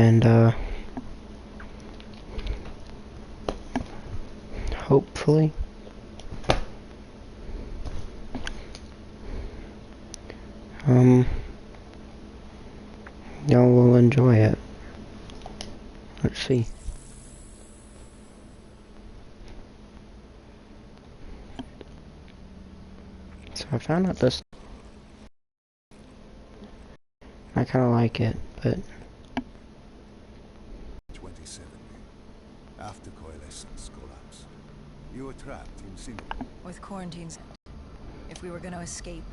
And, hopefully, y'all will enjoy it. Let's see. So I found out this. I kind of like it, but 27. After coalescence collapse, you were trapped in Singapore. With quarantines, if we were going to escape,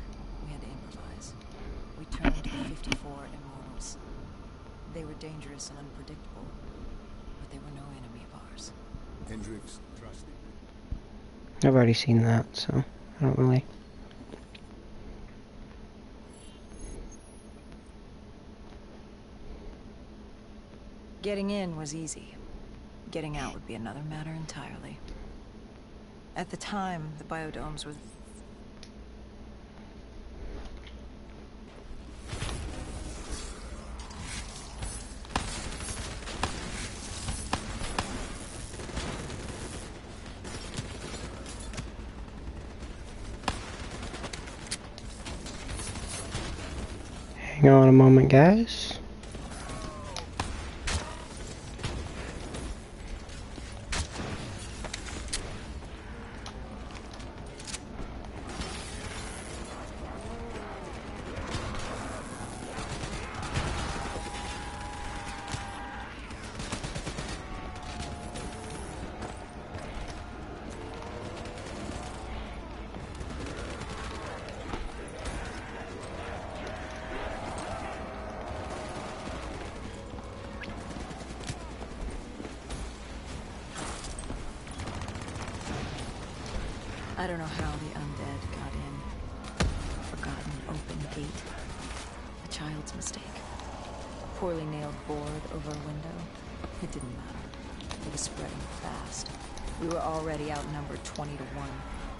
we had to improvise. We turned to the 54 immortals. They were dangerous and unpredictable, but they were no enemy of ours. Hendricks trusted me. I've already seen that, so I don't really. Getting in was easy. Getting out would be another matter entirely. At the time, the biodomes were... Hang on a moment, guys. I don't know how the undead got in. A forgotten open gate. A child's mistake. A poorly nailed board over a window. It didn't matter. It was spreading fast. We were already outnumbered 20 to 1.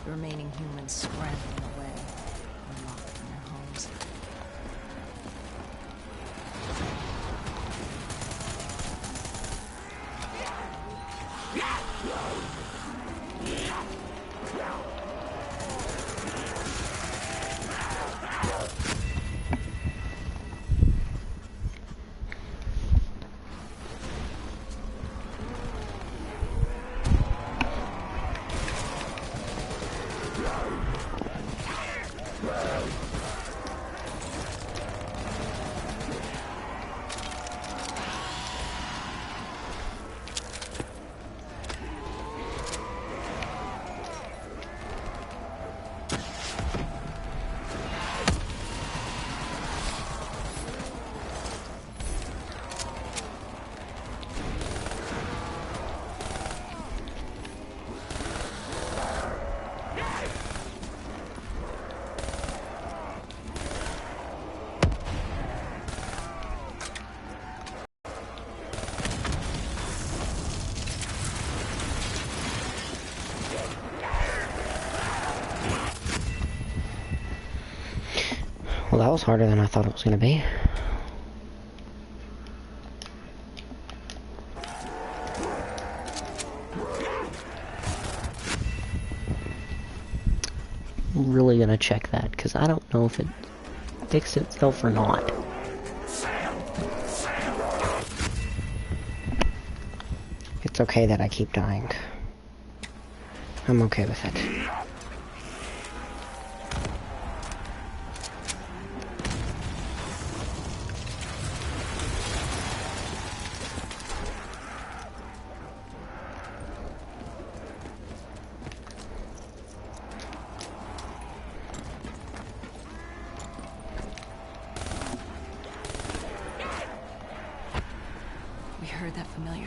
The remaining humans scrambling away, locked in their homes. Well, that was harder than I thought it was gonna be. I'm really gonna check that, because I don't know if it fixed itself or not. It's okay that I keep dying. I'm okay with it.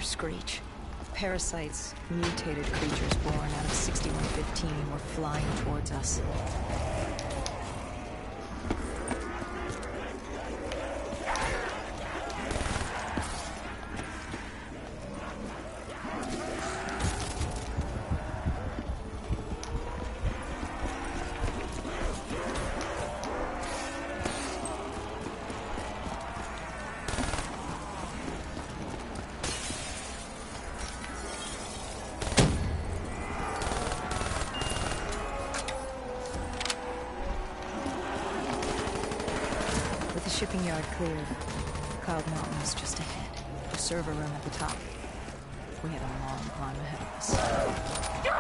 Screech. Parasites, mutated creatures born out of 6115 were flying towards us. shipping yard cleared. Cloud Mountain was just ahead. The server room at the top. We had a long climb ahead of us.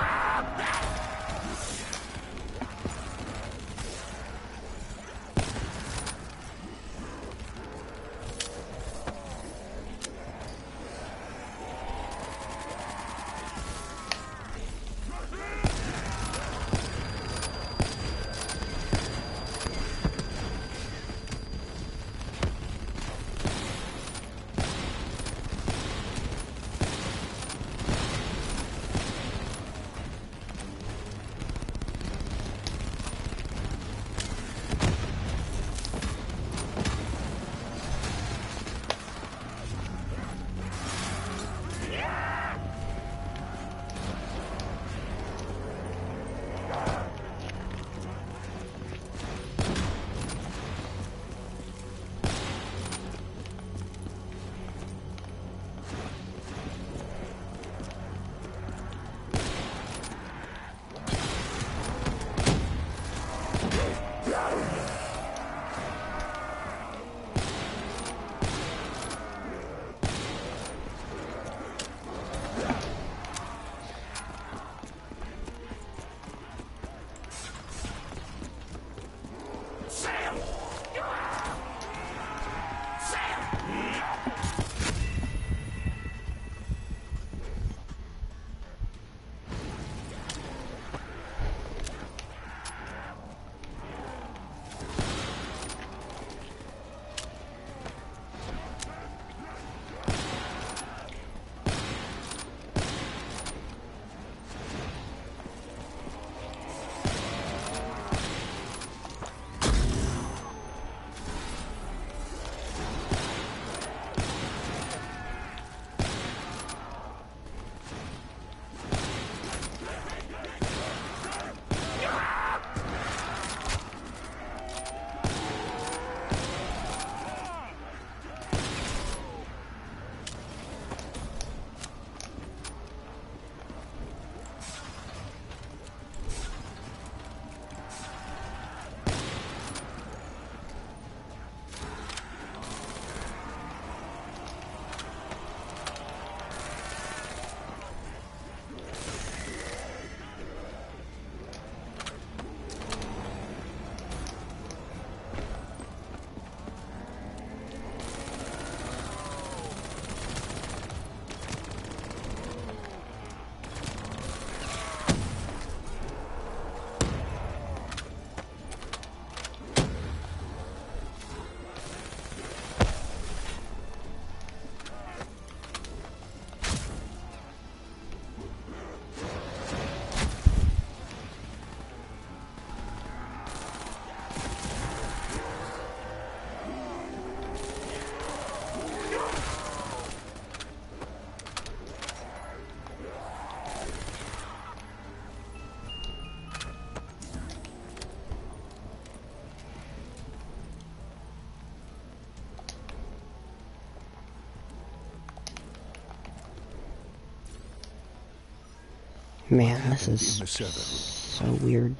Man, this is so weird.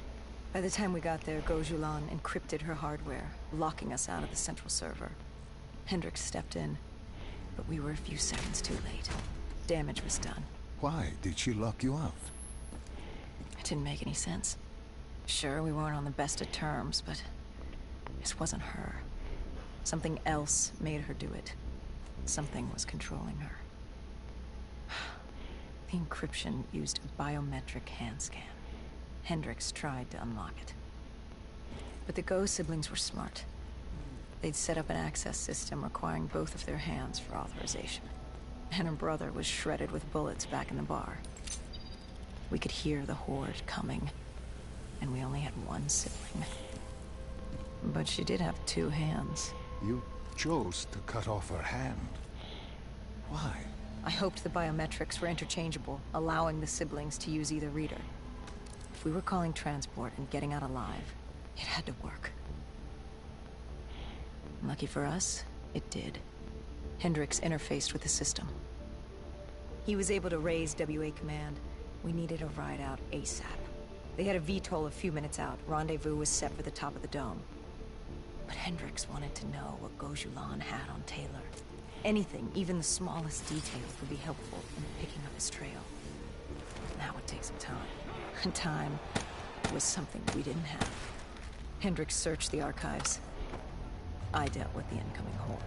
By the time we got there, Gojulan encrypted her hardware, locking us out of the central server. Hendricks stepped in, but we were a few seconds too late. Damage was done. Why did she lock you out? It didn't make any sense. Sure, we weren't on the best of terms, but this wasn't her. Something else made her do it. Something was controlling her. The encryption used a biometric hand scan. Hendricks tried to unlock it. But the Go siblings were smart. They'd set up an access system requiring both of their hands for authorization. And her brother was shredded with bullets back in the bar. We could hear the horde coming, and we only had one sibling. But she did have two hands. You chose to cut off her hand. Why? I hoped the biometrics were interchangeable, allowing the siblings to use either reader. If we were calling transport and getting out alive, it had to work. Lucky for us, it did. Hendricks interfaced with the system. He was able to raise WA command. We needed a ride out ASAP. They had a VTOL a few minutes out. Rendezvous was set for the top of the dome. But Hendricks wanted to know what Gojulan had on Taylor. Anything, even the smallest details, would be helpful in picking up his trail. That would take some time. And time was something we didn't have. Hendricks searched the archives. I dealt with the incoming horde.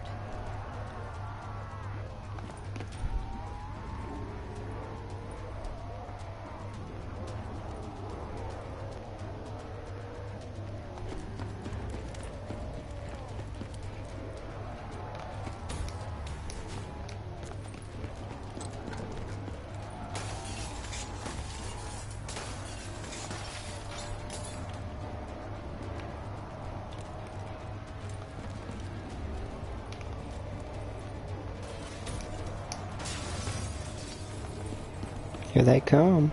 Here they come.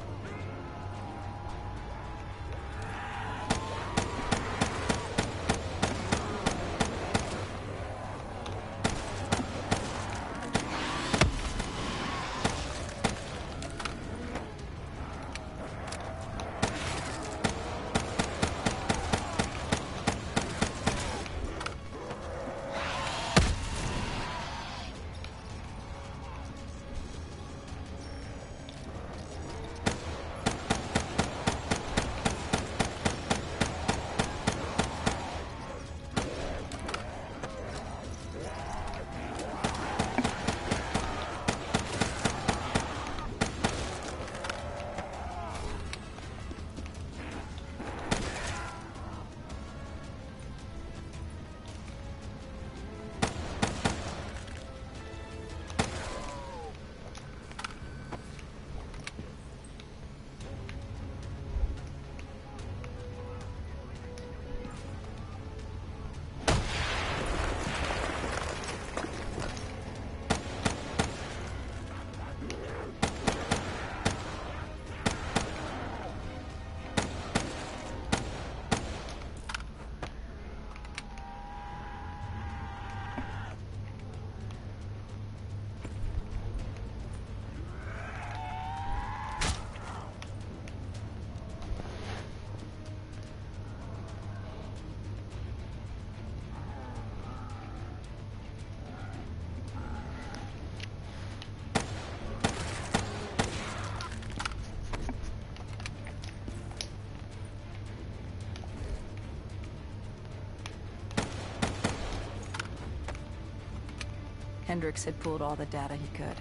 Hendricks had pulled all the data he could.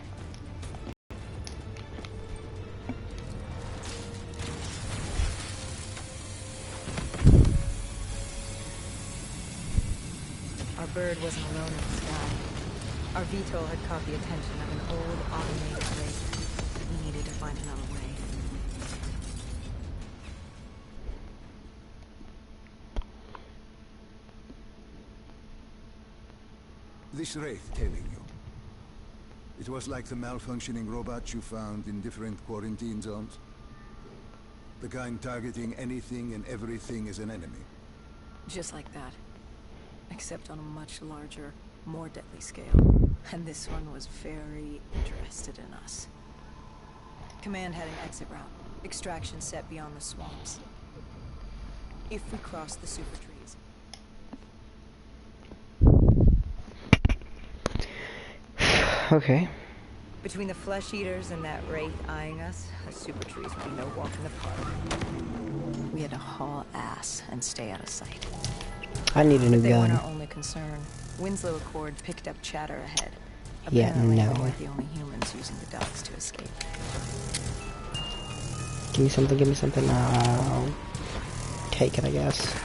Our bird wasn't alone in the sky. Our VTOL had caught the attention of an old automated race. We needed to find another way. This wraith telling you. It was like the malfunctioning robots you found in different quarantine zones. The kind targeting anything and everything as an enemy. Just like that. Except on a much larger, more deadly scale. And this one was very interested in us. Command had an exit route. Extraction set beyond the swamps. If we cross the super trees. Okay. Between the flesh eaters and that wraith eyeing us, the super trees would be no walk in the park. We had to haul ass and stay out of sight. I need a new They weren't gun. our only concern. Winslow Accord picked up chatter ahead. Yeah, Apparently, no. we weren't the only humans using the docks to escape. Give me something, give me something. I'll take it, I guess.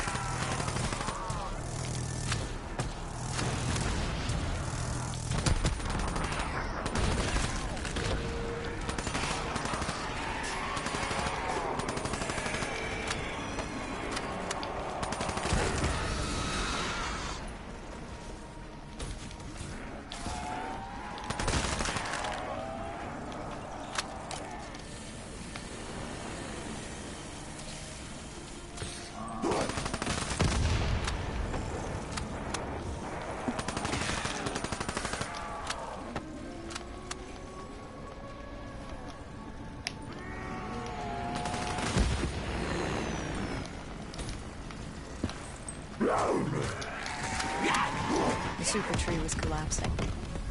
The super tree was collapsing.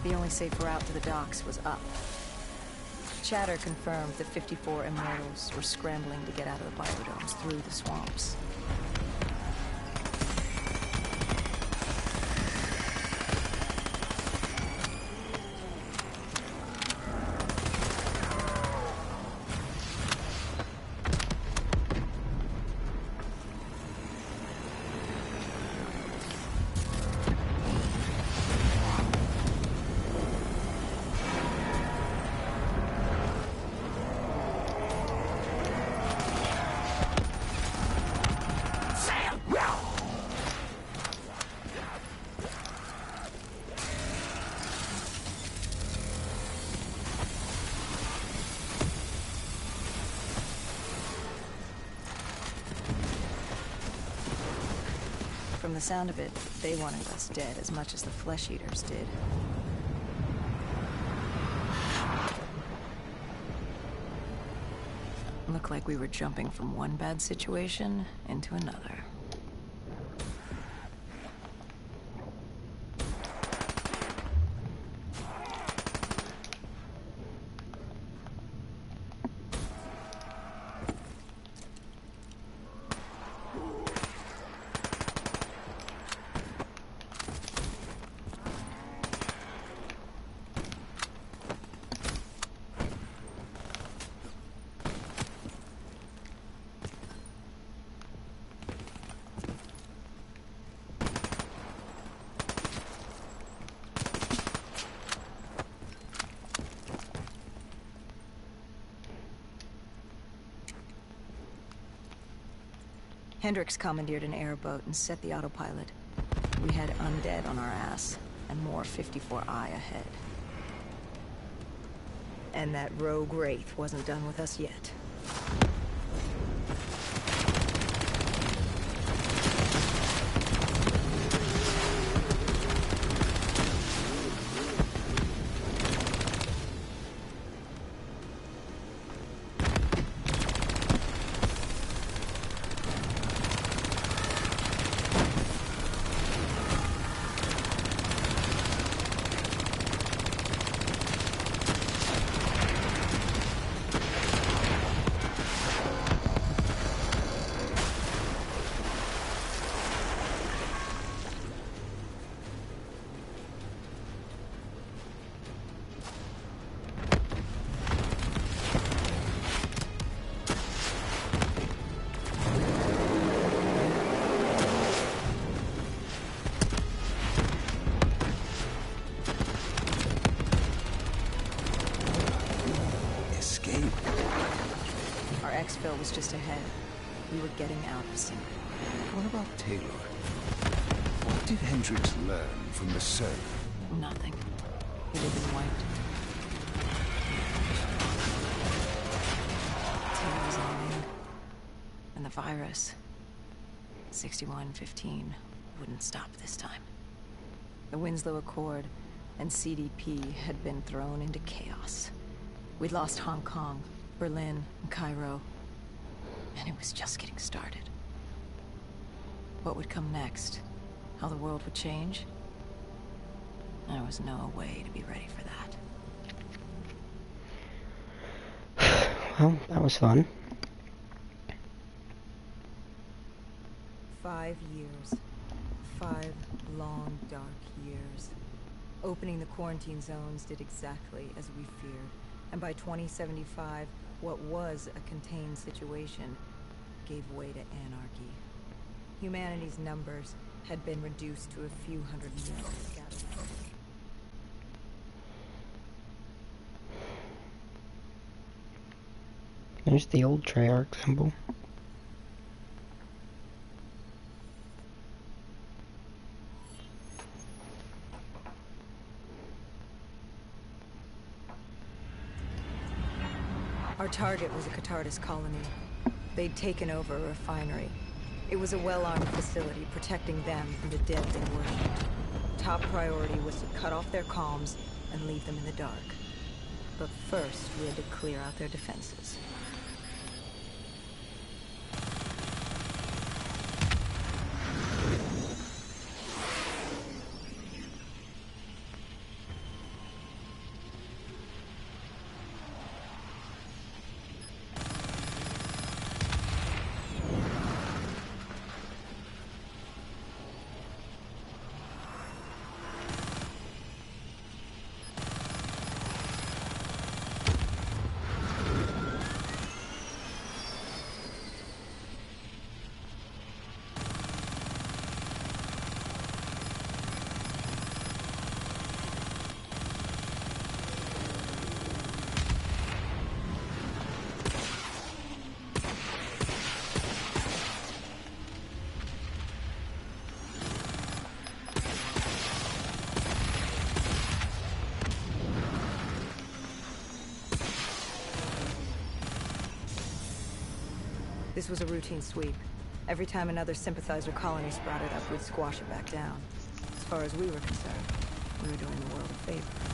The only safe route to the docks was up. Chatter confirmed that 54 immortals were scrambling to get out of the biodomes through the swamps. From the sound of it, they wanted us dead as much as the flesh eaters did. Looked like we were jumping from one bad situation into another. Hendricks commandeered an airboat and set the autopilot. We had undead on our ass, and more 54I ahead. And that rogue wraith wasn't done with us yet. Exfil was just ahead. We were getting out of sync. What about Taylor? What did Hendricks learn from the surf? Nothing. It had been wiped. Taylor was leaving. And the virus, 6115, wouldn't stop this time. The Winslow Accord and CDP had been thrown into chaos. We'd lost Hong Kong, Berlin, and Cairo. And it was just getting started. What would come next? How the world would change? There was no way to be ready for that. Well, that was fun. 5 years. 5 long, dark years. Opening the quarantine zones did exactly as we feared. And by 2075, what was a contained situation gave way to anarchy. Humanity's numbers had been reduced to a few hundred million scattered. There's the old Treyarch symbol. Our target was a Catardus colony. They'd taken over a refinery. It was a well-armed facility protecting them from the dead they worshipped. Top priority was to cut off their comms and leave them in the dark. But first, we had to clear out their defenses. This was a routine sweep. Every time another sympathizer colony sprouted up, we'd squash it back down. As far as we were concerned, we were doing the world a favor.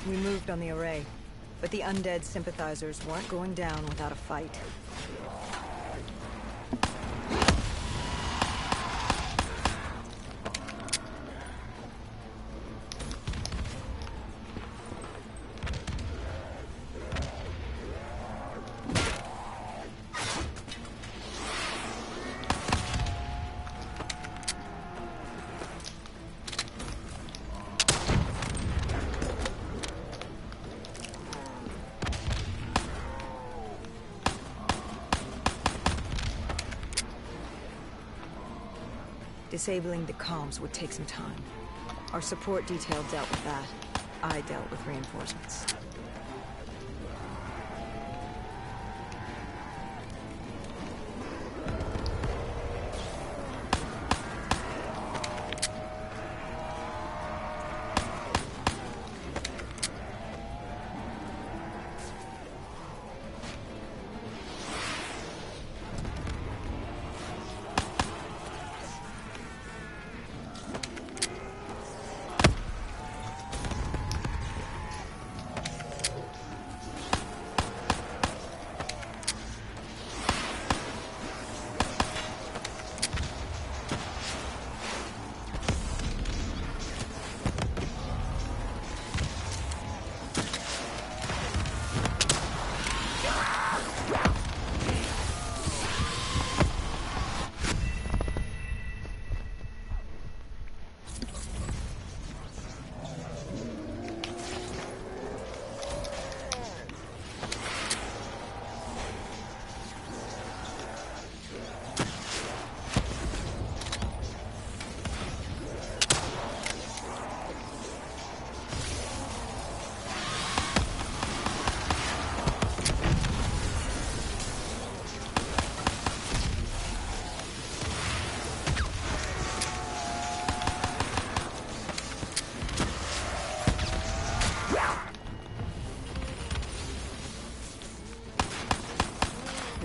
We moved on the array, but the undead sympathizers weren't going down without a fight. Disabling the comms would take some time. Our support detail dealt with that. I dealt with reinforcements.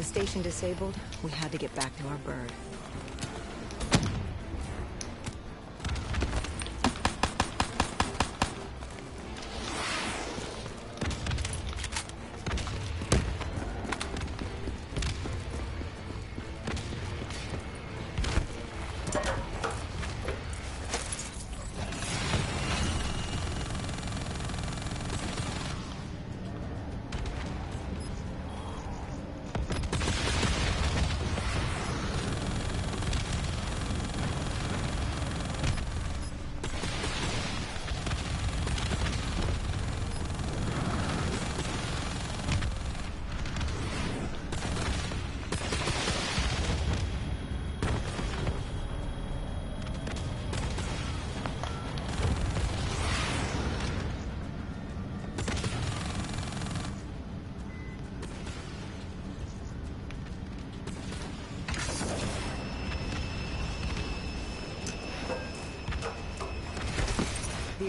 Station disabled, we had to get back to our bird.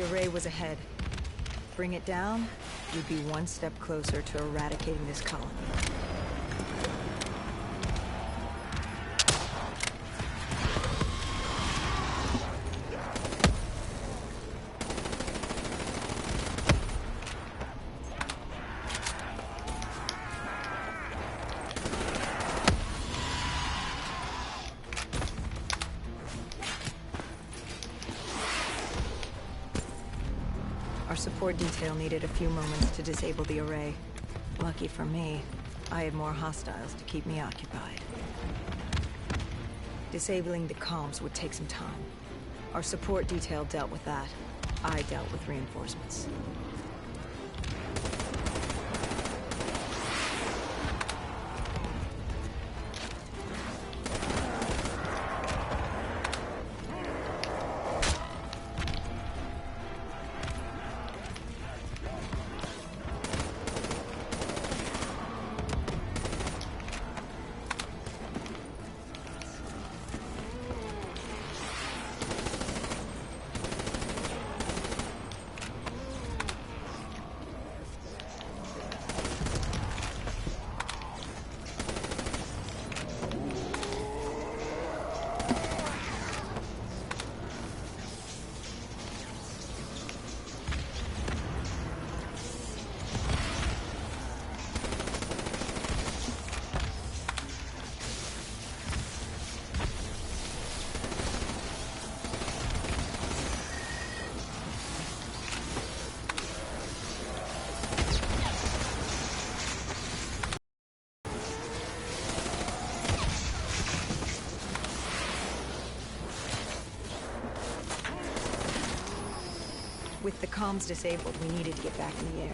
The array was ahead. Bring it down, we'd be one step closer to eradicating this colony. Our support detail needed a few moments to disable the array. Lucky for me, I had more hostiles to keep me occupied. Disabling the comms would take some time. Our support detail dealt with that. I dealt with reinforcements. With the comms disabled, we needed to get back in the air.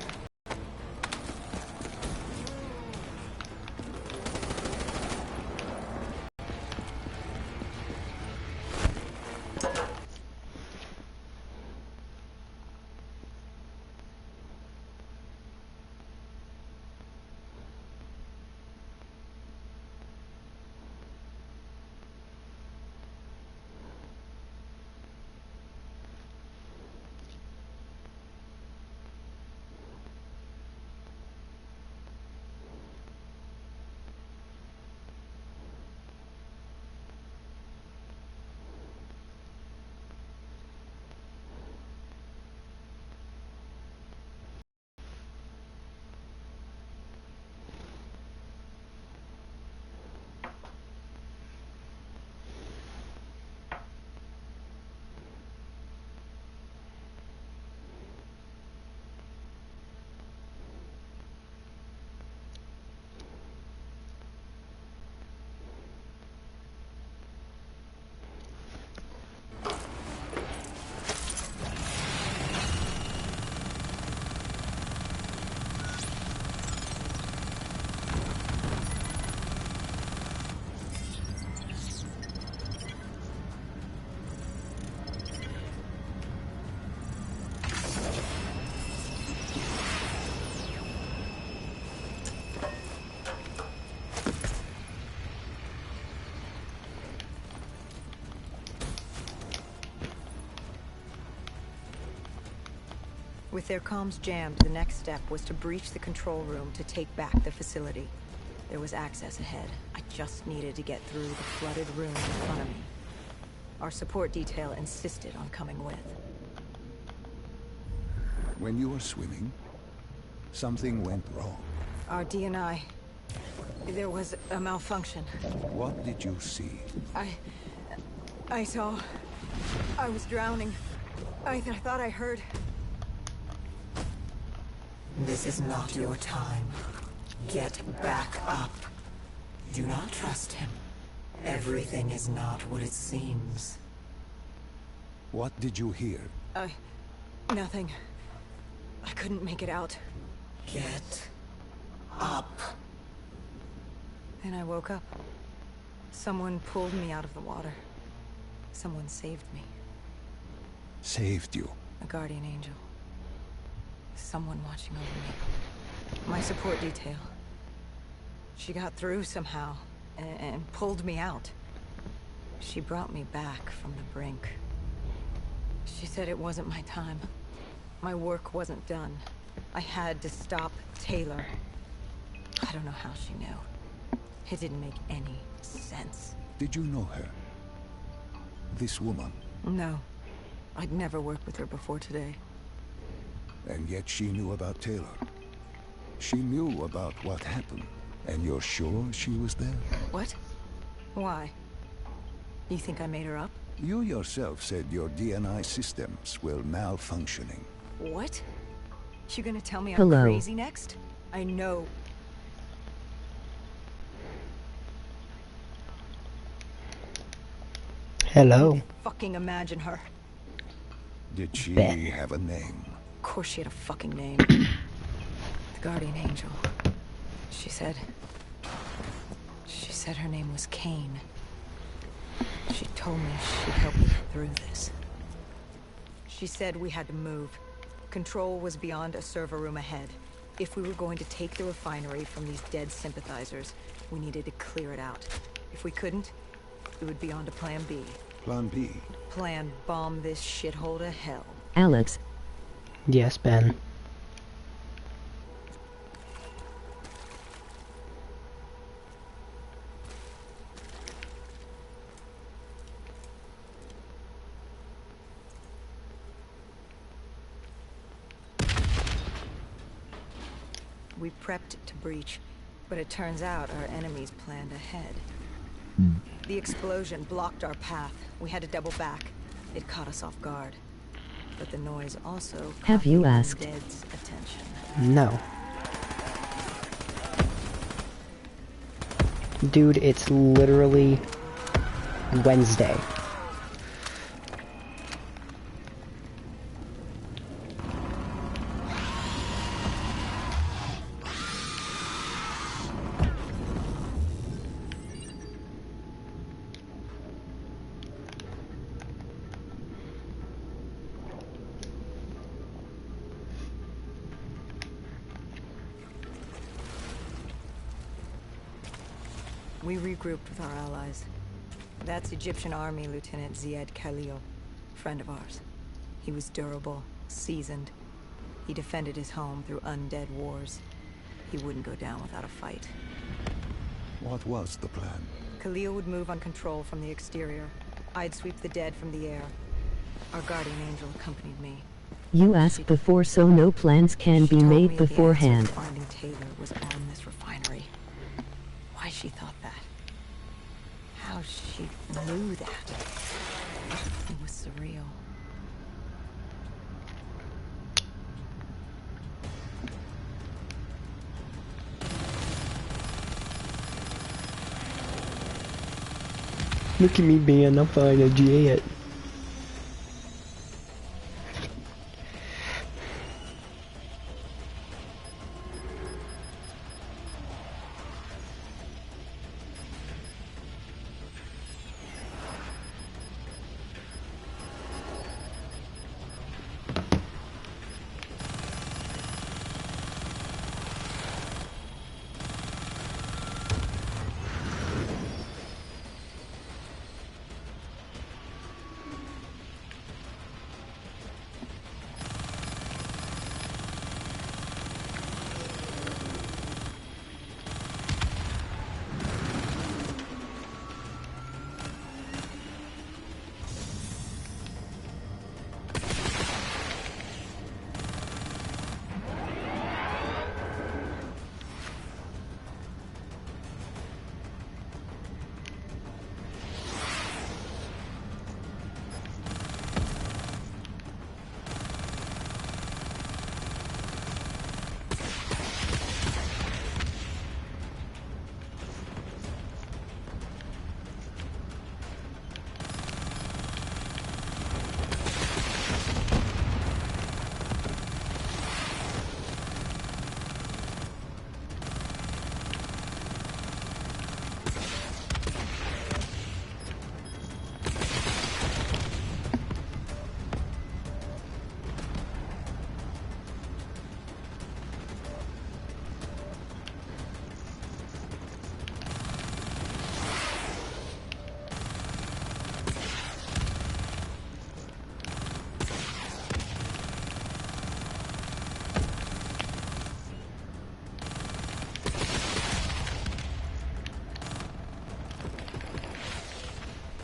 With their comms jammed, the next step was to breach the control room to take back the facility. There was access ahead. I just needed to get through the flooded room in front of me. Our support detail insisted on coming with. When you were swimming, something went wrong. Our D&I... There was a malfunction. What did you see? I saw... I was drowning. I thought I heard... This is not your time. Get back up. Do not trust him. Everything is not what it seems. What did you hear? Nothing. I couldn't make it out. Get up. Then I woke up. Someone pulled me out of the water. Someone saved me. Saved you? A guardian angel. Someone watching over me. My support detail. She got through somehow, and pulled me out. She brought me back from the brink. She said it wasn't my time. My work wasn't done. I had to stop Taylor. I don't know how she knew. It didn't make any sense. Did you know her? This woman? No. I'd never worked with her before today. And yet she knew about Taylor. She knew about what happened. And you're sure she was there? What? Why? You think I made her up? You yourself said your DNI systems were malfunctioning. What? You gonna tell me I'm Hello. crazy next? I know. Hello. Fucking imagine her. Did she Bet. have a name? Of course she had a fucking name. The Guardian Angel. She said her name was Kane. She told me she'd help me get through this. She said we had to move. Control was beyond a server room ahead. If we were going to take the refinery from these dead sympathizers, we needed to clear it out. If we couldn't, it would be on to Plan B. Plan B? Plan bomb this shithole to hell. Alex. Yes, Ben. We prepped to breach, but it turns out our enemies planned ahead. The explosion blocked our path. We had to double back. It caught us off guard. But the noise also Have caught you the asked? undead's attention. No. Dude, it's literally Wednesday. We regrouped with our allies. That's Egyptian Army Lieutenant Ziad Khalil, friend of ours. He was durable, seasoned. He defended his home through undead wars. He wouldn't go down without a fight. What was the plan? Khalil would move on Control from the exterior. I'd sweep the dead from the air. Our Guardian Angel accompanied me. You asked before, so no plans can She be told me made the answer to beforehand. finding Taylor was on this refinery. Why she thought that? How she knew that? It was surreal. Look at me being up on a jet.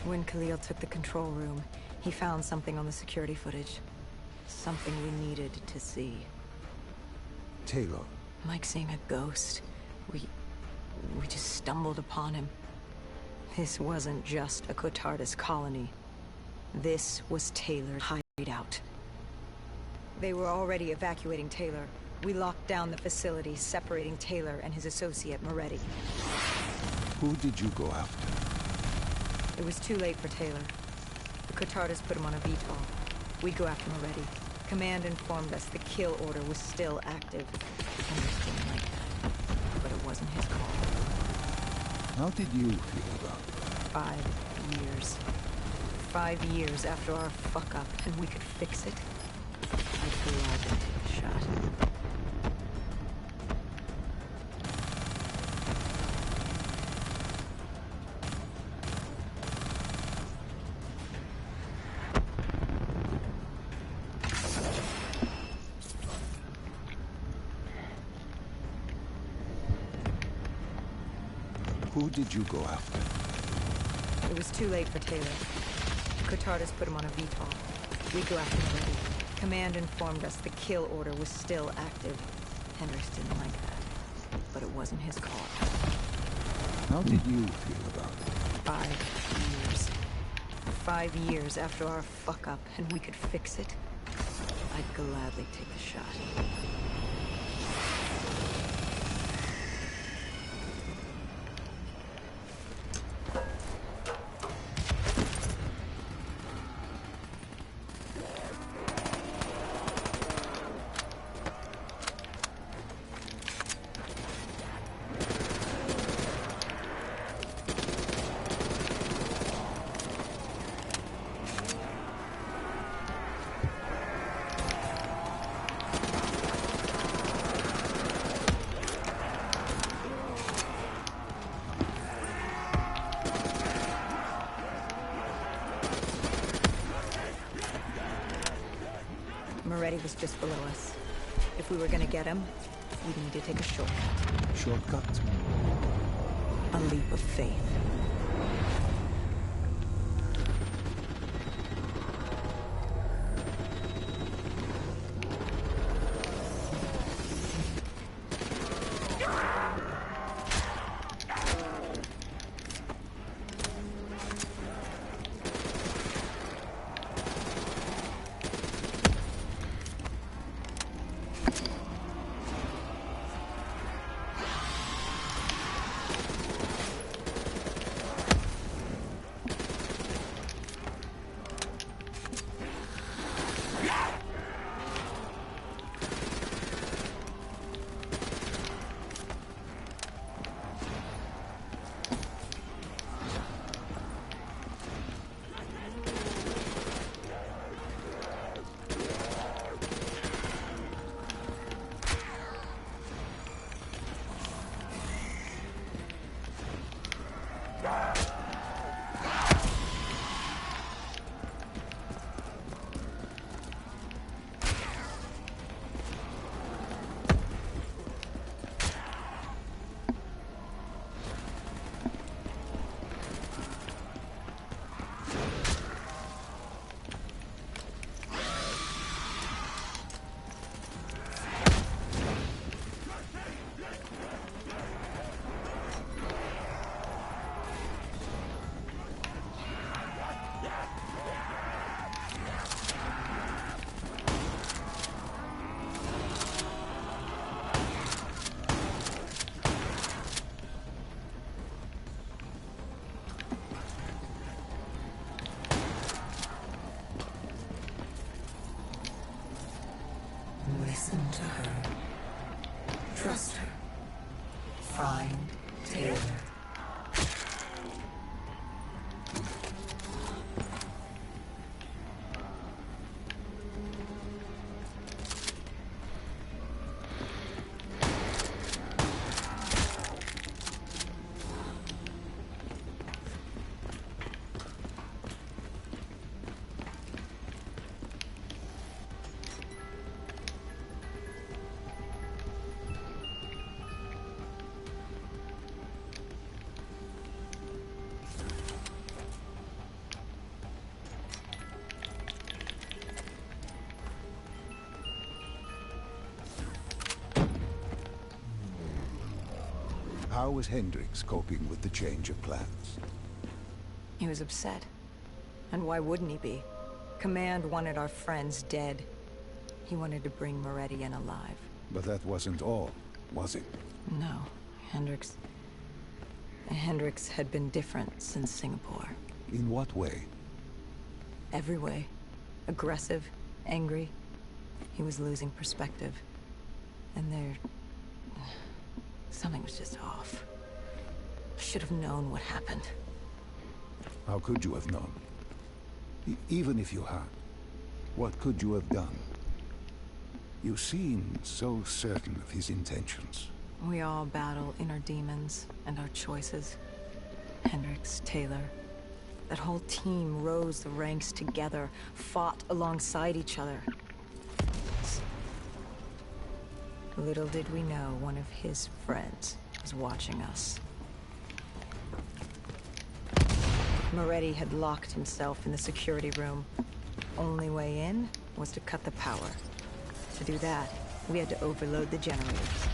When Khalil took the control room, he found something on the security footage. Something we needed to see. Taylor. Like seeing a ghost. We just stumbled upon him. This wasn't just a Cotardis colony. This was Taylor's hideout. They were already evacuating Taylor. We locked down the facility, separating Taylor and his associate, Moretti. Who did you go after? It was too late for Taylor. The Cotardis put him on a VTOL. We'd go after Moretti. Command informed us the kill order was still active. Henry didn't like that, but it wasn't his call. How did you feel about it? 5 years. 5 years after our fuck-up, and we could fix it. I'd gladly take a shot. Who did you go after? It was too late for Taylor. Cotardis put him on a VTOL. We'd go after Moretti. Command informed us the kill order was still active. Hendricks didn't like that, but it wasn't his call. How did you feel about it? 5 years. 5 years after our fuck-up, and we could fix it. I'd gladly take the shot. Moretti was just below us. If we were gonna get him, we'd need to take a shortcut. Shortcut? A leap of faith. How was Hendricks coping with the change of plans? He was upset. And why wouldn't he be? Command wanted our friends dead. He wanted to bring Moretti in alive. But that wasn't all, was it? No, Hendricks had been different since Singapore. In what way? Every way. Aggressive, angry. He was losing perspective. And something was just off. I should have known what happened. How could you have known? Even if you had, what could you have done? You seem so certain of his intentions. We all battle inner demons and our choices. Hendricks, Taylor. That whole team rose the ranks together, fought alongside each other. Little did we know one of his friends was watching us. Moretti had locked himself in the security room. Only way in was to cut the power. To do that, we had to overload the generators.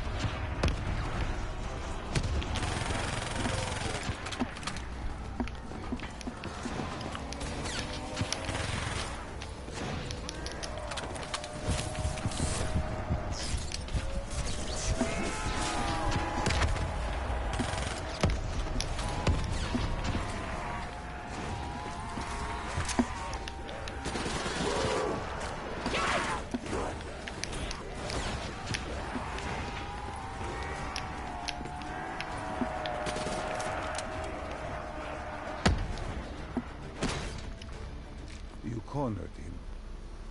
Cornered him.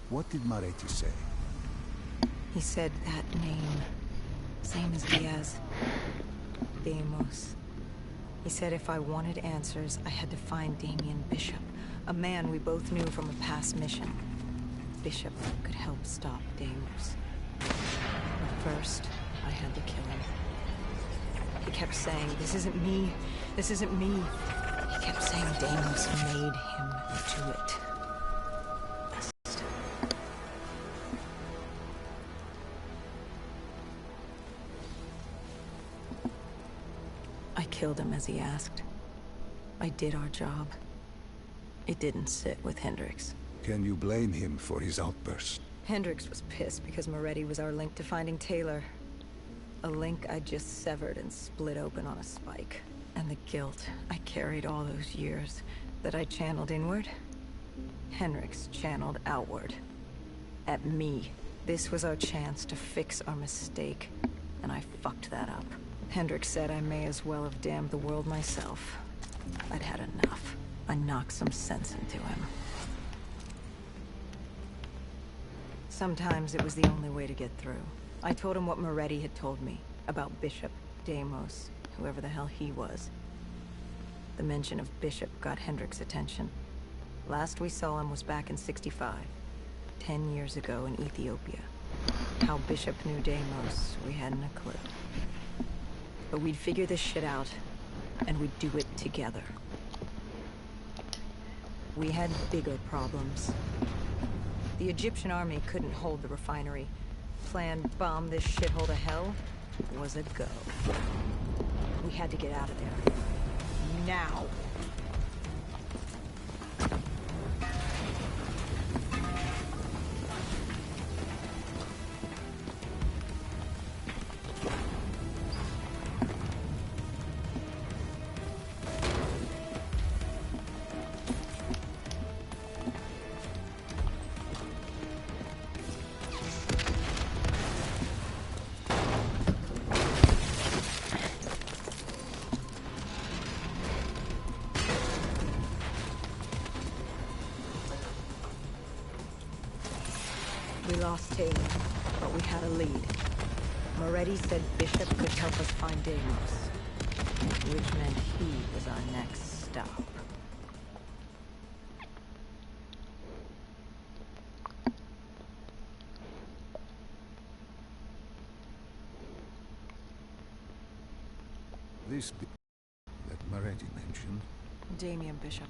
What did Moretti say? He said that name. Same as Diaz. Deimos. He said if I wanted answers, I had to find Damien Bishop, a man we both knew from a past mission. Bishop could help stop Deimos. But first, I had to kill him. He kept saying, "This isn't me. This isn't me." He kept saying Deimos made him do it. I killed him as he asked. I did our job. It didn't sit with Hendricks. Can you blame him for his outburst? Hendricks was pissed because Moretti was our link to finding Taylor. A link I just severed and split open on a spike. And the guilt I carried all those years that I channeled inward, Hendricks channeled outward. At me. This was our chance to fix our mistake, and I fucked that up. Hendricks said I may as well have damned the world myself. I'd had enough. I knocked some sense into him. Sometimes it was the only way to get through. I told him what Moretti had told me about Bishop, Deimos, whoever the hell he was. The mention of Bishop got Hendricks' attention. Last we saw him was back in '65, 10 years ago in Ethiopia. How Bishop knew Deimos, we hadn't a clue. But we'd figure this shit out, and we'd do it together. We had bigger problems. The Egyptian army couldn't hold the refinery. Plan bomb this shithole to hell was a go. We had to get out of there. Now. We lost Taylor, but we had a lead. Moretti said Bishop could help us find Deimos, which meant he was our next stop. This that Moretti mentioned. Damien Bishop,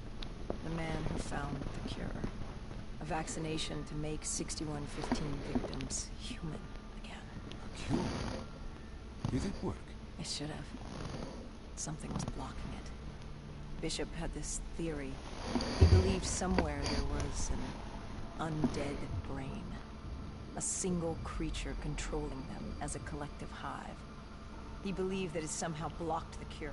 the man who found the cure. A vaccination to make 6115 victims human again. A cure? Did it work? It should have. Something was blocking it. Bishop had this theory. He believed somewhere there was an undead brain. A single creature controlling them as a collective hive. He believed that it somehow blocked the cure.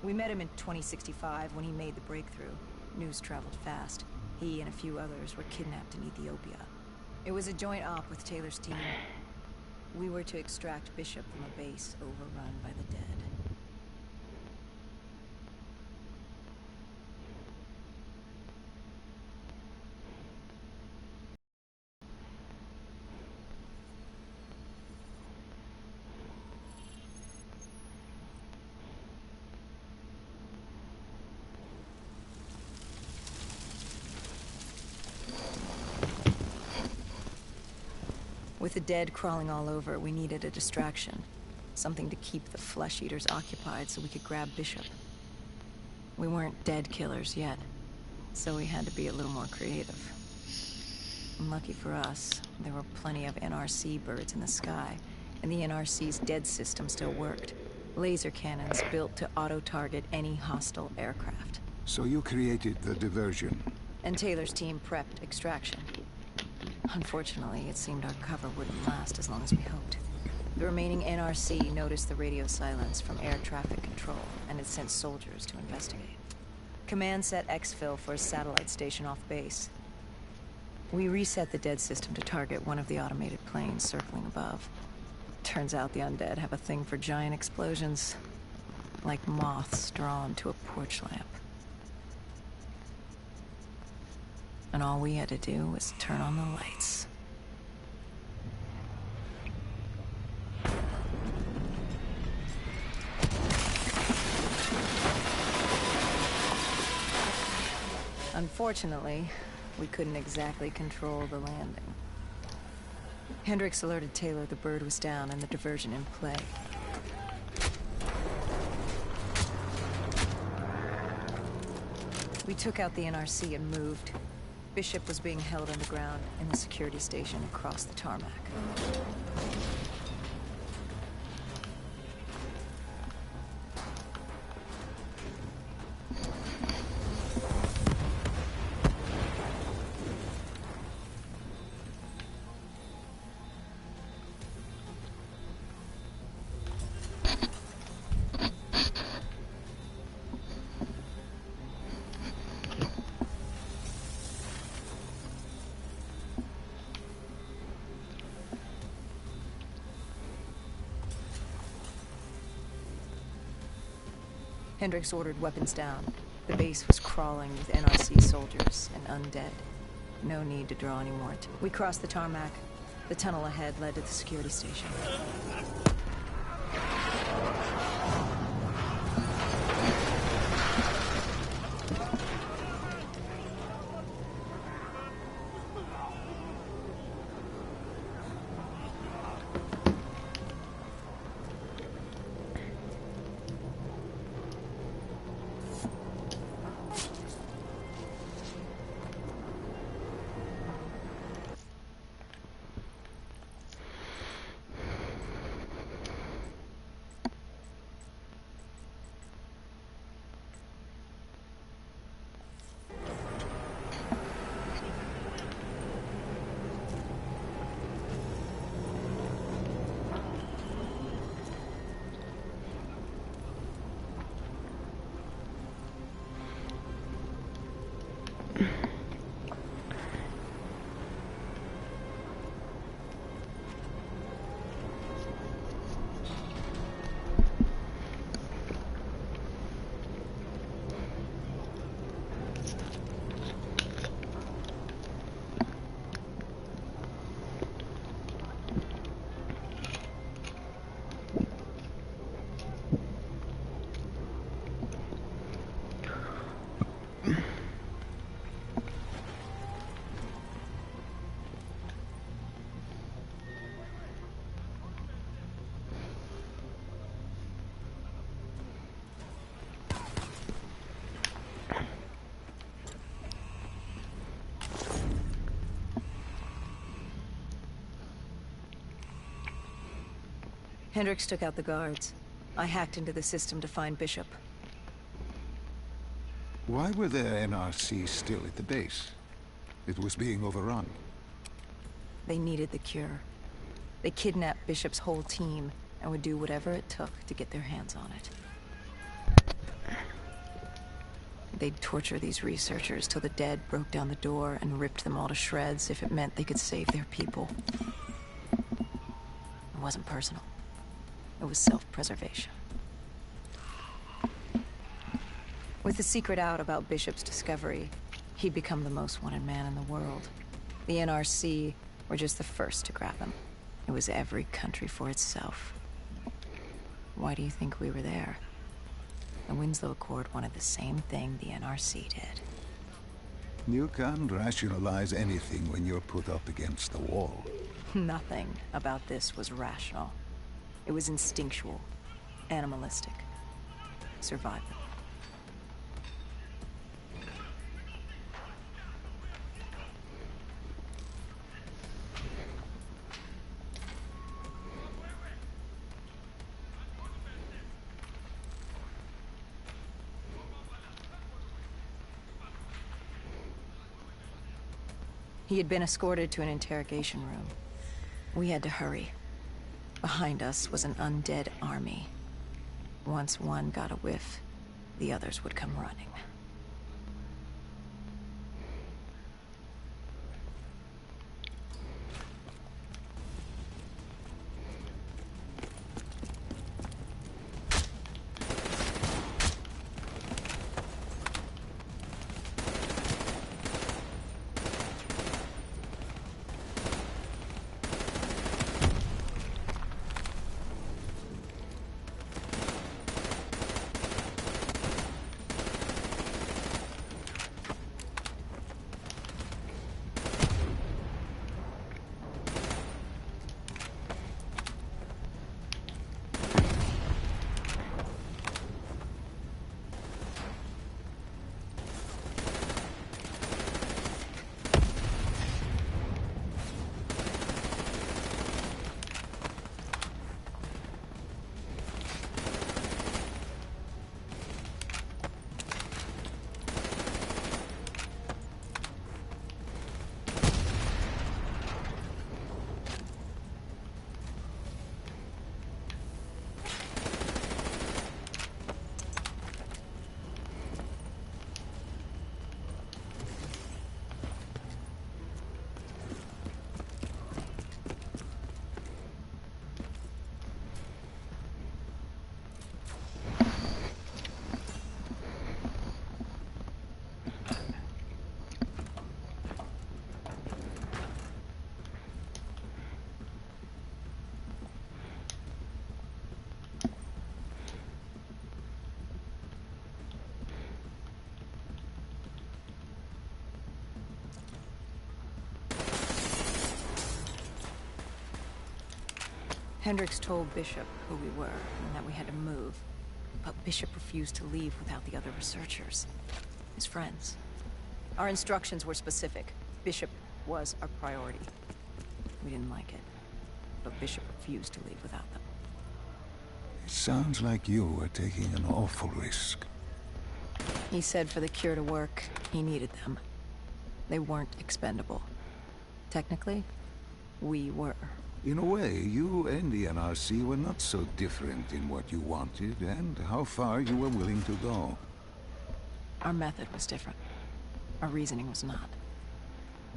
We met him in 2065 when he made the breakthrough. News traveled fast. He and a few others were kidnapped in Ethiopia. It was a joint op with Taylor's team. We were to extract Bishop from a base overrun by the dead. With the dead crawling all over, we needed a distraction. Something to keep the flesh eaters occupied so we could grab Bishop. We weren't dead killers yet, so we had to be a little more creative. Lucky for us, there were plenty of NRC birds in the sky, and the NRC's dead system still worked. Laser cannons built to auto-target any hostile aircraft. So you created the diversion. And Taylor's team prepped extraction. Unfortunately, it seemed our cover wouldn't last as long as we hoped. The remaining NRC noticed the radio silence from air traffic control, and it sent soldiers to investigate. Command set exfil for a satellite station off base. We reset the dead system to target one of the automated planes circling above. Turns out the undead have a thing for giant explosions, like moths drawn to a porch lamp. And all we had to do was turn on the lights. Unfortunately, we couldn't exactly control the landing. Hendricks alerted Taylor the bird was down and the diversion in play. We took out the NRC and moved. Bishop was being held underground in the security station across the tarmac. Hendricks ordered weapons down. The base was crawling with NRC soldiers and undead. No need to draw any more. We crossed the tarmac. The tunnel ahead led to the security station. Hendricks took out the guards. I hacked into the system to find Bishop. Why were there NRC still at the base? It was being overrun. They needed the cure. They kidnapped Bishop's whole team and would do whatever it took to get their hands on it. They'd torture these researchers till the dead broke down the door and ripped them all to shreds if it meant they could save their people. It wasn't personal. It was self-preservation. With the secret out about Bishop's discovery, he'd become the most wanted man in the world. The NRC were just the first to grab him. It was every country for itself. Why do you think we were there? The Winslow Accord wanted the same thing the NRC did. You can't rationalize anything when you're put up against the wall. Nothing about this was rational. It was instinctual, animalistic, survival. He had been escorted to an interrogation room. We had to hurry. Behind us was an undead army. Once one got a whiff, the others would come running. Hendricks told Bishop who we were and that we had to move. But Bishop refused to leave without the other researchers. His friends. Our instructions were specific. Bishop was our priority. We didn't like it. But Bishop refused to leave without them. It sounds like you were taking an awful risk. He said for the cure to work, he needed them. They weren't expendable. Technically, we were. In a way, you and the NRC were not so different in what you wanted and how far you were willing to go. Our method was different. Our reasoning was not.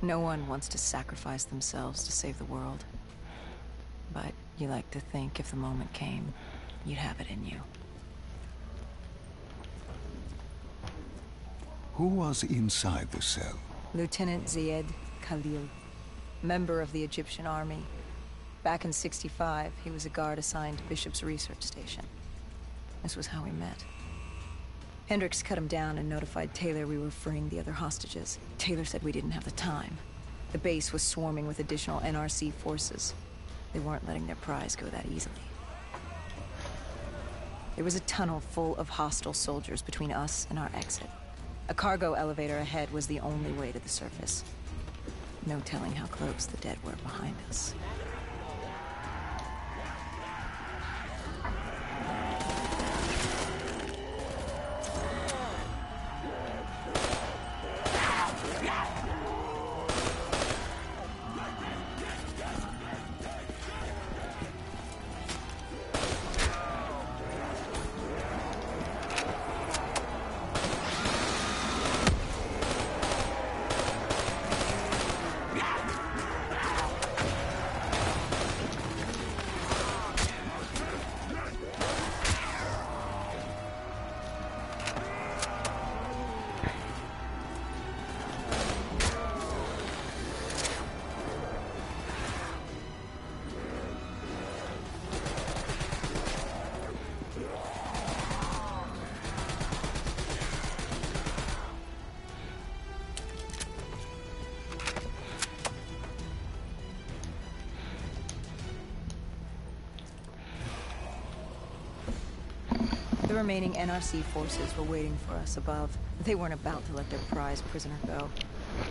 No one wants to sacrifice themselves to save the world. But you like to think if the moment came, you'd have it in you. Who was inside the cell? Lieutenant Zayed Khalil, member of the Egyptian army. Back in '65, he was a guard assigned to Bishop's research station. This was how we met. Hendricks cut him down and notified Taylor we were freeing the other hostages. Taylor said we didn't have the time. The base was swarming with additional NRC forces. They weren't letting their prize go that easily. There was a tunnel full of hostile soldiers between us and our exit. A cargo elevator ahead was the only way to the surface. No telling how close the dead were behind us. The remaining NRC forces were waiting for us above. They weren't about to let their prize prisoner go.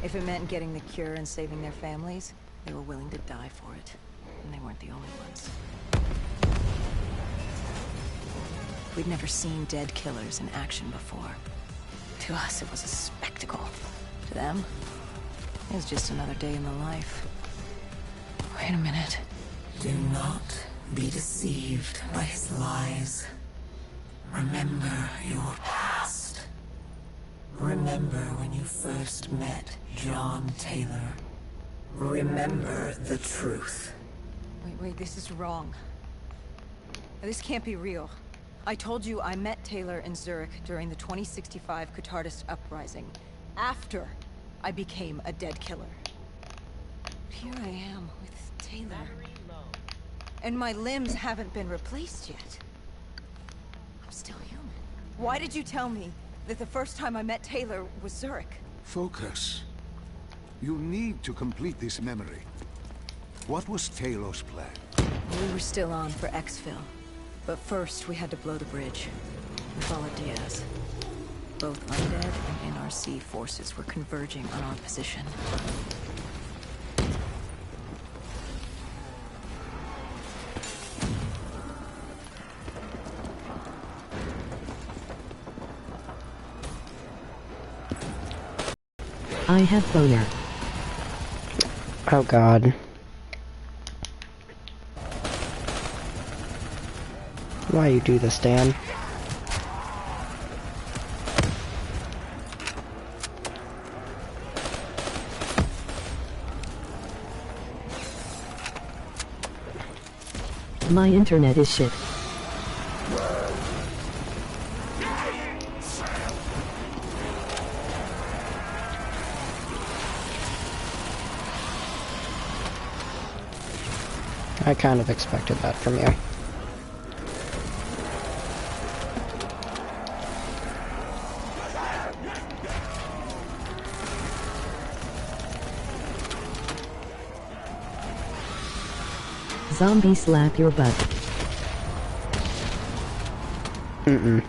If it meant getting the cure and saving their families, they were willing to die for it. And they weren't the only ones. We'd never seen dead killers in action before. To us, it was a spectacle. To them, it was just another day in the life. Wait a minute. Do not be deceived by his lies. Remember your past. Remember when you first met John Taylor. Remember the truth. Wait, this is wrong. This can't be real. I told you I met Taylor in Zurich during the 2065 Catardist Uprising, after I became a dead killer. Here I am with Taylor. And my limbs haven't been replaced yet. I'm still human. Why did you tell me that the first time I met Taylor was Zurich? Focus. You need to complete this memory. What was Taylor's plan? We were still on for exfil. But first, we had to blow the bridge. We followed Diaz. Both undead and NRC forces were converging on our position. I have boner. Oh god. Why you do this, Dan? My internet is shit. I kind of expected that from you. Zombie slap your butt. Mm-mm.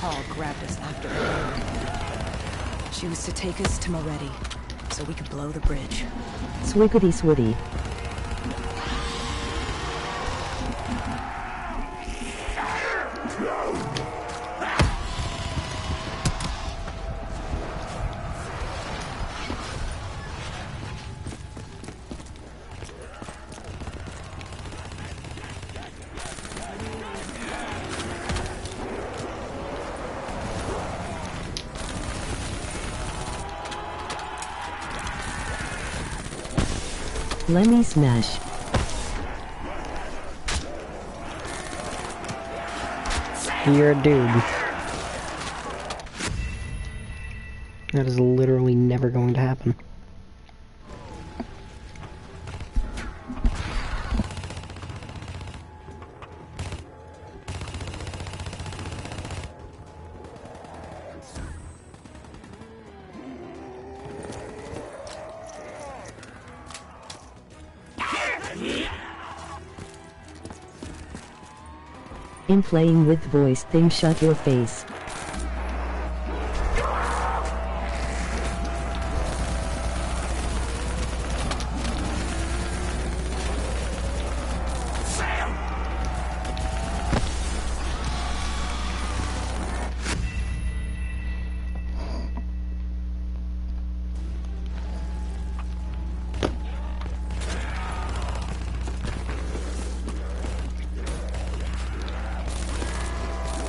Paul grabbed us after her. She was to take us to Moretti, so we could blow the bridge. Swiggity switty. Let me smash. You're a dude. That is literally never going to happen. In playing with voice thing, shut your face.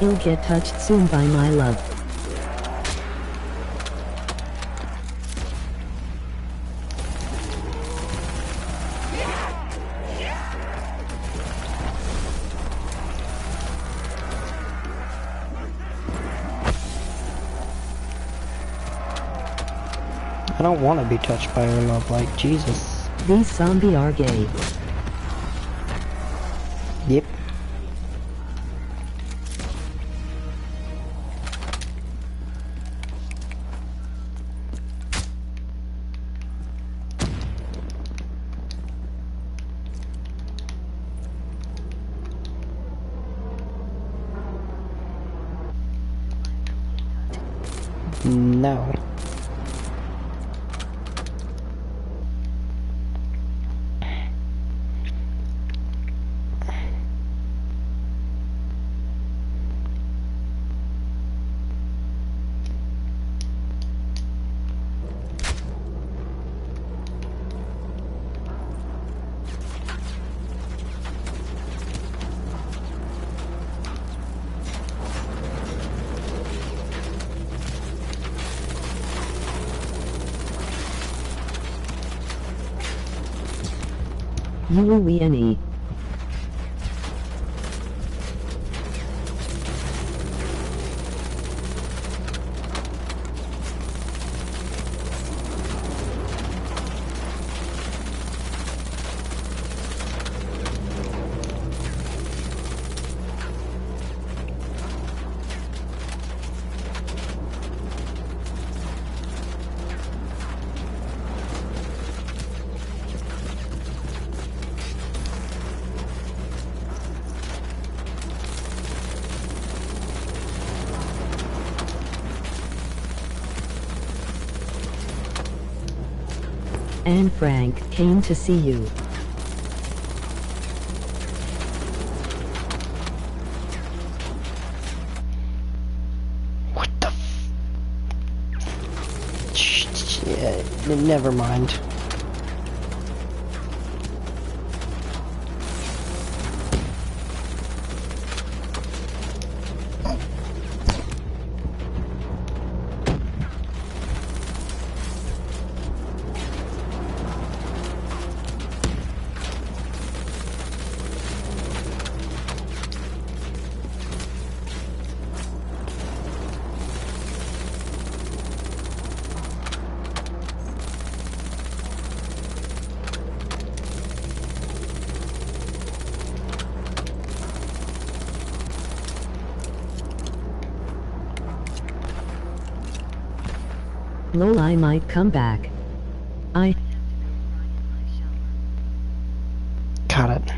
You'll get touched soon by my love. I don't want to be touched by her love, like Jesus. These zombies are gay. Yep. No. UUENE. Anne Frank came to see you. What the never mind. Lol, I might come back. I Got it.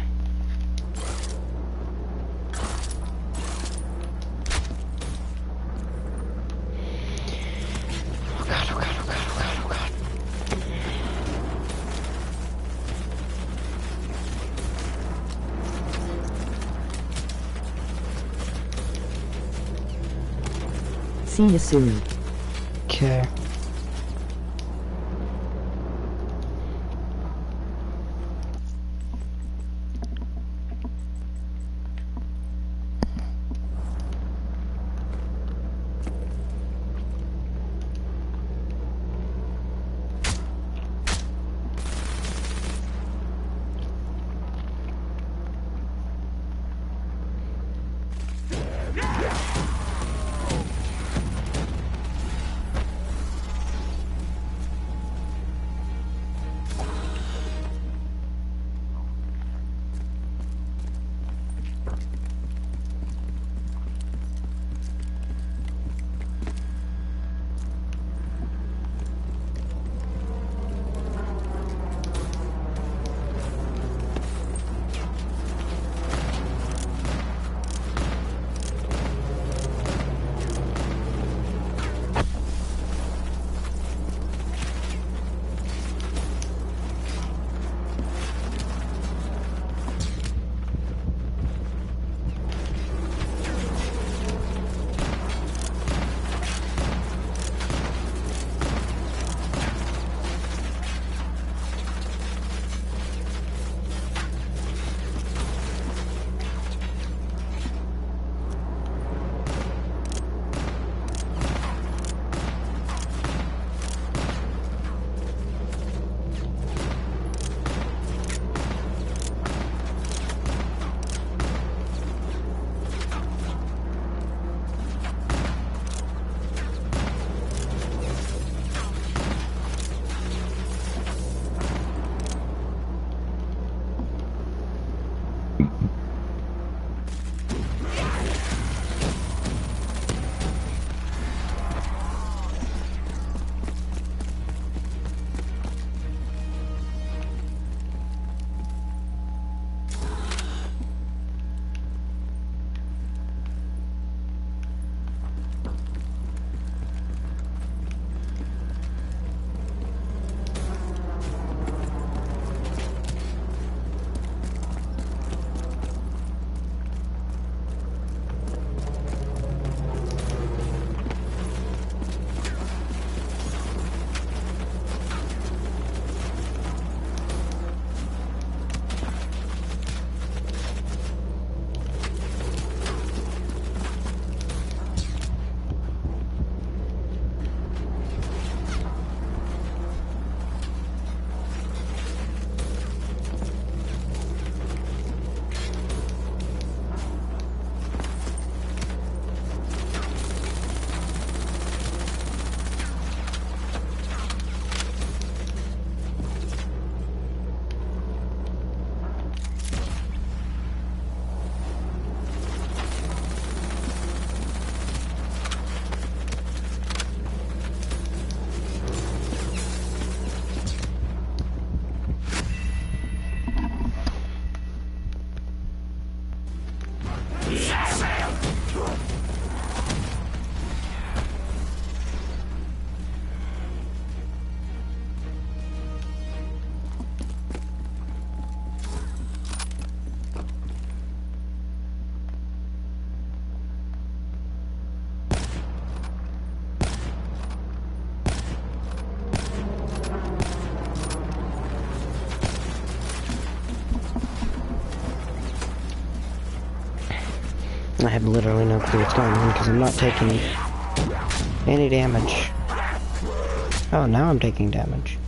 Oh god, oh god, oh god, oh god, oh god. see you soon. Okay. I have literally no clue what's going on because I'm not taking any damage. Oh, now I'm taking damage.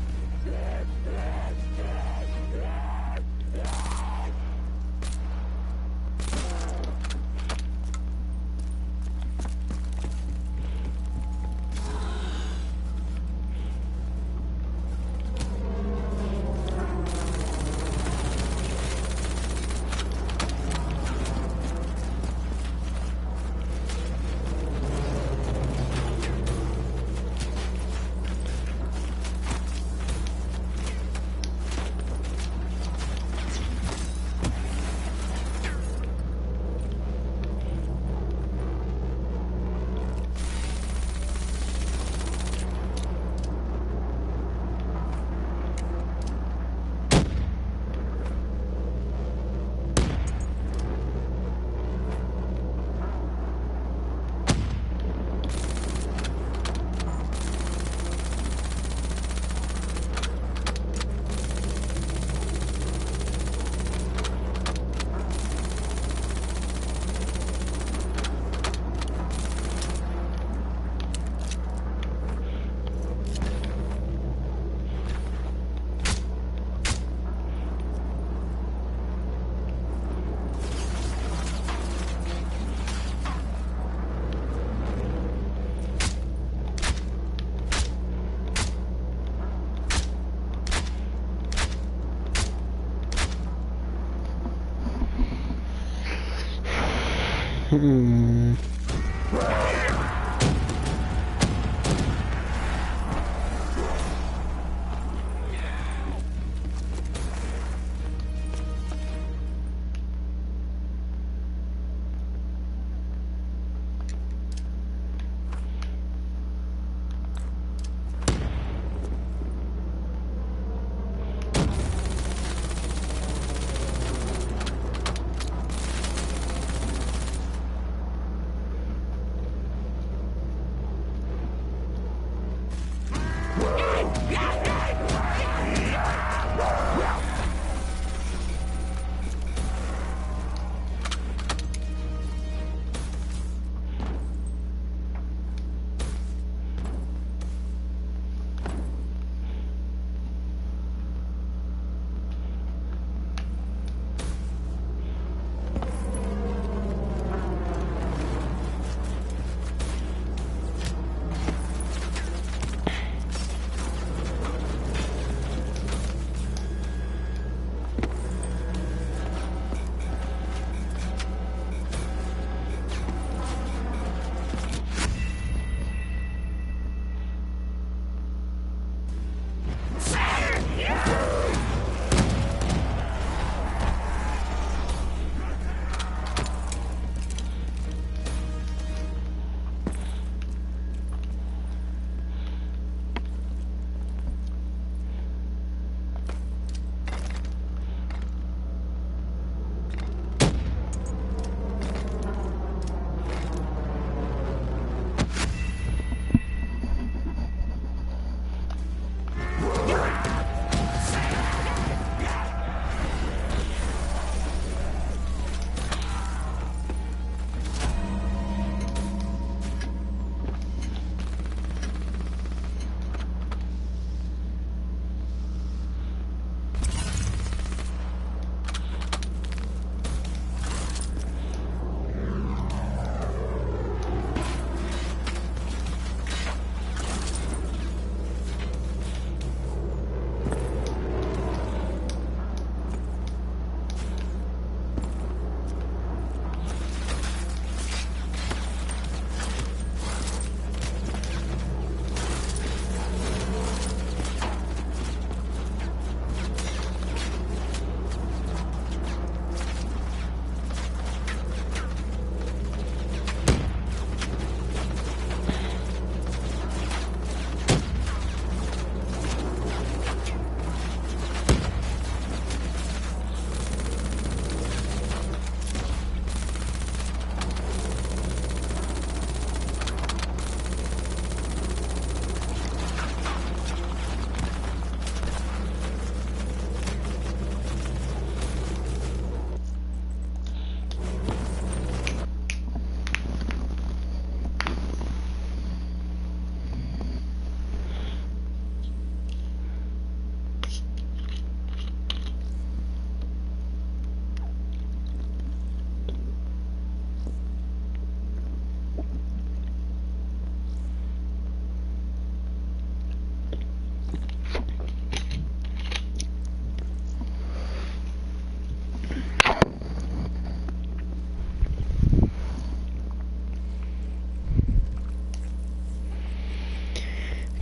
Hmm.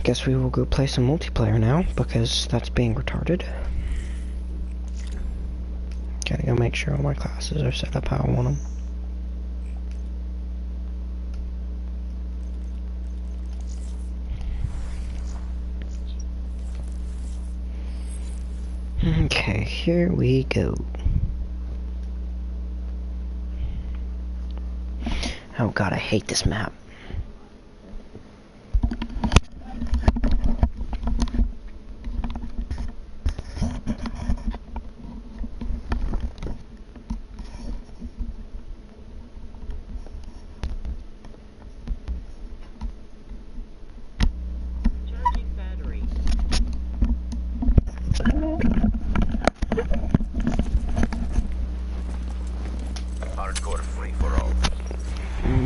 Guess we will go play some multiplayer now, because that's being retarded. Gotta go make sure all my classes are set up how I want them. Okay, here we go. Oh god, I hate this map. Hardcore free for all.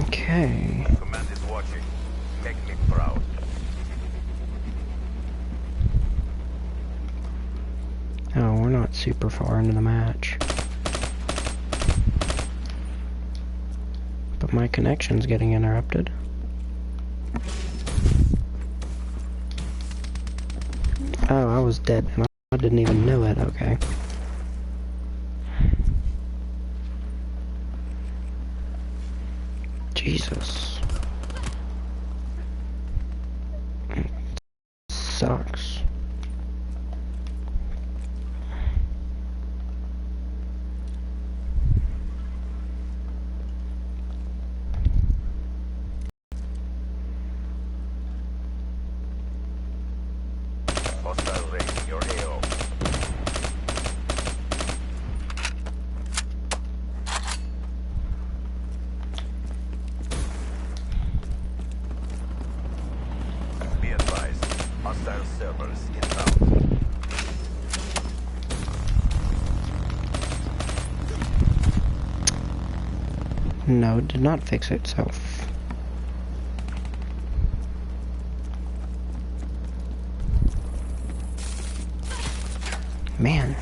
Okay. Command is watching. Make me proud. Oh, we're not super far into the match. But my connection's getting interrupted. Oh, I was dead and I didn't even know it, okay. Jesus. Sucks. Hostile raising your AO. Be advised. Hostile servers inbound. No, it did not fix itself. Man.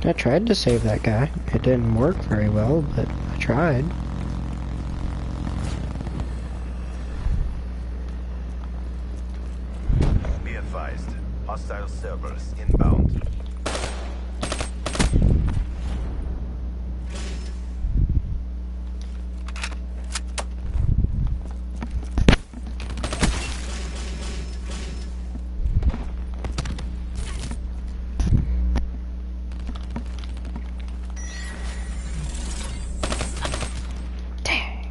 I tried to save that guy. It didn't work very well, but I tried. Be advised. Hostile servers inbound. Dang.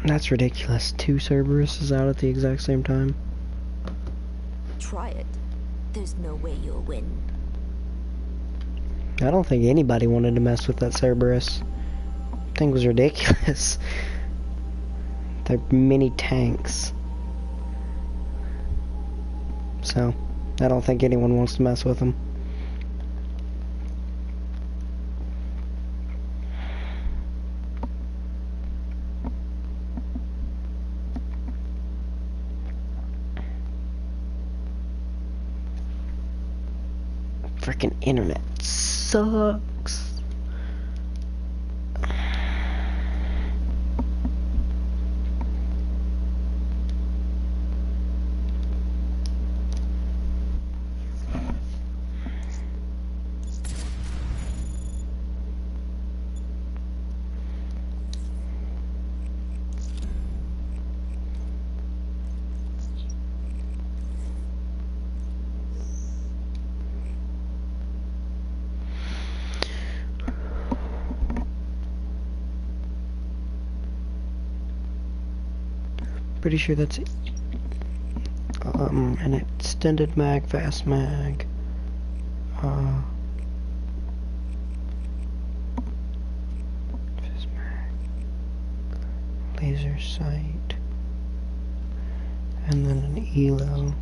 That's ridiculous. 2 Cerberuses out at the exact same time. Try it. There's no way you'll win. I don't think anybody wanted to mess with that Cerberus. Thing was ridiculous. They're mini tanks. So, I don't think anyone wants to mess with them. Freaking internet sucks. Pretty sure that's an extended mag, fast mag, fast mag, laser sight, and then an ELO.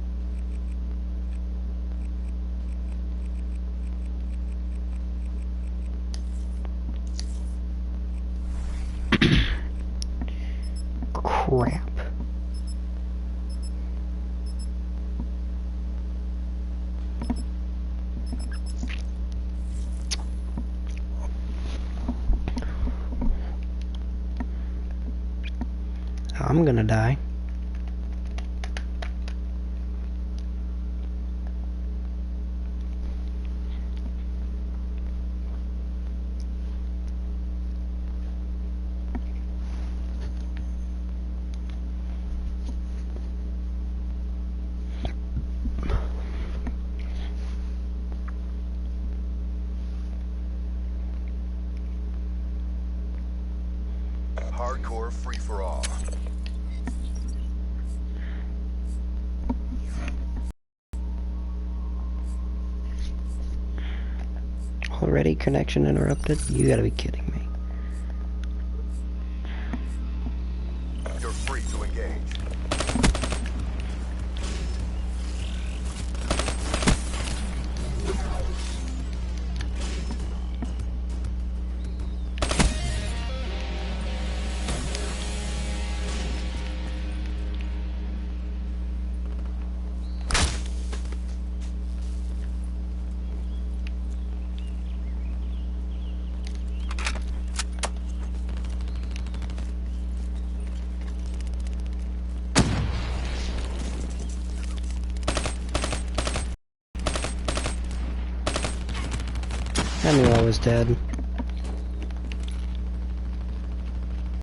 Crap. I'm gonna die. Hardcore free-for-all. Already connection interrupted? You gotta be kidding me. You're free to engage. I knew I was dead.